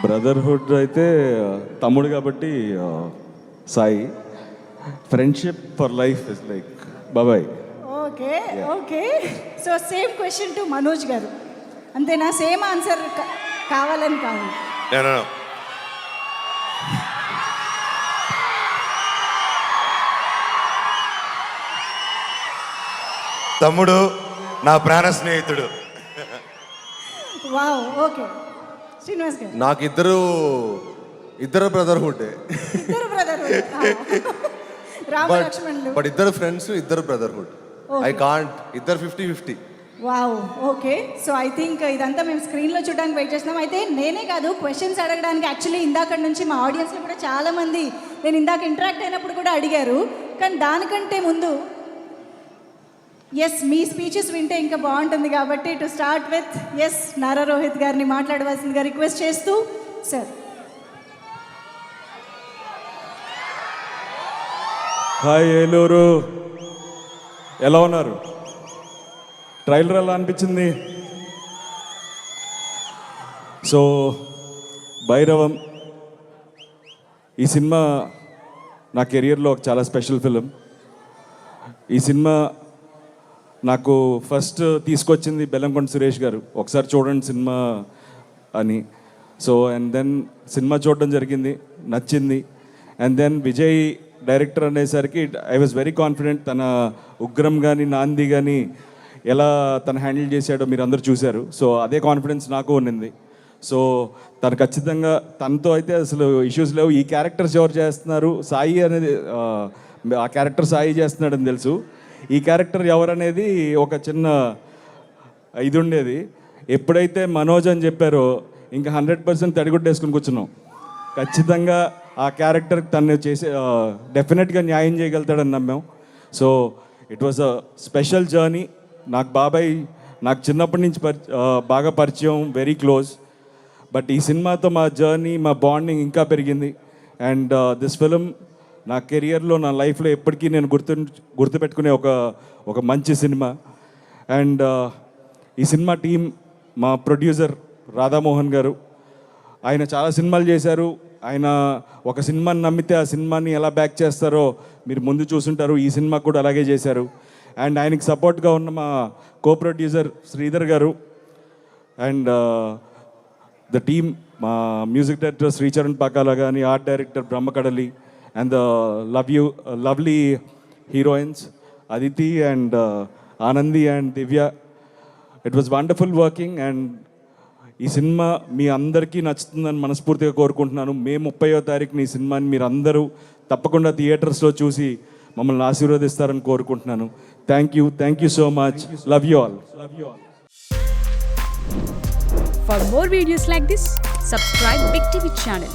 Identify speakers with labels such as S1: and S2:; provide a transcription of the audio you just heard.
S1: Brotherhood అయితే తమ్ముడు కాబట్టి Sai. Friendship for life is like బాబాయ్.
S2: Okay okay. So same question to Manoj garu, అంతేనా? సేమ్ ఆన్సర్ కావాలని కావాలి.
S3: తమ్ముడు నా ప్రాణ స్నేహితుడు.
S2: వావ్. ఓకే శ్రీనివాస్ గారు.
S4: నాకు ఇద్దరు బ్రదర్హుడ్.
S2: ఇద్దరు బ్రదర్ రామ లక్ష్మణులు.
S4: బట్ ఇద్దరు ఫ్రెండ్స్, ఇద్దరు బ్రదర్హుడ్. ఐ కాంట్ ఇద్దరు 50-50.
S2: Wow. Okay. So I think ఇదంతా మేము స్క్రీన్లో చూడడానికి వెయిట్ చేస్తున్నాం. అయితే నేనే కాదు, క్వశ్చన్స్ అడగడానికి యాక్చువల్లీ ఇందాక నుంచి మా ఆడియన్స్లో కూడా చాలామంది నేను ఇందాక ఇంటరాక్ట్ అయినప్పుడు కూడా అడిగారు. కానీ దానికంటే ముందు ఎస్ మీ స్పీచెస్ వింటే ఇంకా బాగుంటుంది కాబట్టి to start with S Nara Rohit గారిని మాట్లాడవలసిందిగా రిక్వెస్ట్ చేస్తూ సార్.
S1: హాయ్ ఏలూరు, ఎలా ఉన్నారు? ట్రైలర్ ఎలా అనిపించింది? సో భైరవం ఈ సినిమా నా కెరియర్లో ఒక చాలా స్పెషల్ ఫిలిం. ఈ సినిమా నాకు ఫస్ట్ తీసుకొచ్చింది బెల్లంకొండ సురేష్ గారు, ఒకసారి చూడండి సినిమా అని. సో అండ్ దెన్ సినిమా చూడడం జరిగింది, నచ్చింది. అండ్ దెన్ విజయ్ డైరెక్టర్ అనేసరికి ఐ వాజ్ వెరీ కాన్ఫిడెంట్. తన ఉగ్రం కానీ నాంది కానీ ఎలా తను హ్యాండిల్ చేశాడో మీరు అందరూ చూశారు. సో అదే కాన్ఫిడెన్స్ నాకు ఉన్నింది. సో తను ఖచ్చితంగా తనతో అయితే అసలు ఇష్యూస్ లేవు. ఈ క్యారెక్టర్స్ ఎవరు చేస్తున్నారు, సాయి అనేది ఆ క్యారెక్టర్ సాయి చేస్తున్నాడని తెలుసు. ఈ క్యారెక్టర్ ఎవరనేది ఒక చిన్న ఇది ఉండేది. ఎప్పుడైతే మనోజ్ అని చెప్పారో ఇంకా 100% తడిగుడ్డేసుకుని కూర్చున్నాం. ఖచ్చితంగా ఆ క్యారెక్టర్ తను చేసే డెఫినెట్గా న్యాయం చేయగలుగుతాడని నమ్మాం. So it was a special journey. నాకు బాబాయ్ నాకు చిన్నప్పటి నుంచి బాగా పరిచయం, వెరీ క్లోజ్. బట్ ఈ సినిమాతో మా జర్నీ, మా బాండింగ్ ఇంకా పెరిగింది. అండ్ దిస్ ఫిలిం నా కెరియర్లో, నా లైఫ్లో ఎప్పటికీ నేను గుర్తుపెట్టుకునే ఒక మంచి సినిమా. అండ్ ఈ సినిమా టీం, మా ప్రొడ్యూసర్ రాధామోహన్ గారు, ఆయన చాలా సినిమాలు చేశారు. ఆయన ఒక సినిమాని నమ్మితే ఆ సినిమాని ఎలా బ్యాక్ చేస్తారో మీరు ముందు చూసుంటారు. ఈ సినిమా కూడా అలాగే చేశారు. అండ్ ఆయనకి సపోర్ట్గా ఉన్న మా కో ప్రొడ్యూసర్ శ్రీధర్ గారు అండ్ ద టీమ్, మా మ్యూజిక్ డైరెక్టర్ శ్రీచరణ్ పాకాల కానీ, art director Brahmakadali, and the lovely heroines Aditi and Anandi and Divya. It was wonderful working. And ఈ సినిమా మీ అందరికీ నచ్చుతుందని మనస్ఫూర్తిగా కోరుకుంటున్నాను. మే 30వ తారీఖున ఈ సినిమాని మీరు అందరూ తప్పకుండా థియేటర్స్లో చూసి మమ్మల్ని ఆశీర్వదిస్తారని కోరుకుంటున్నాను. Thank you so much. Love you all.
S5: For more videos like this, subscribe Big TV channel.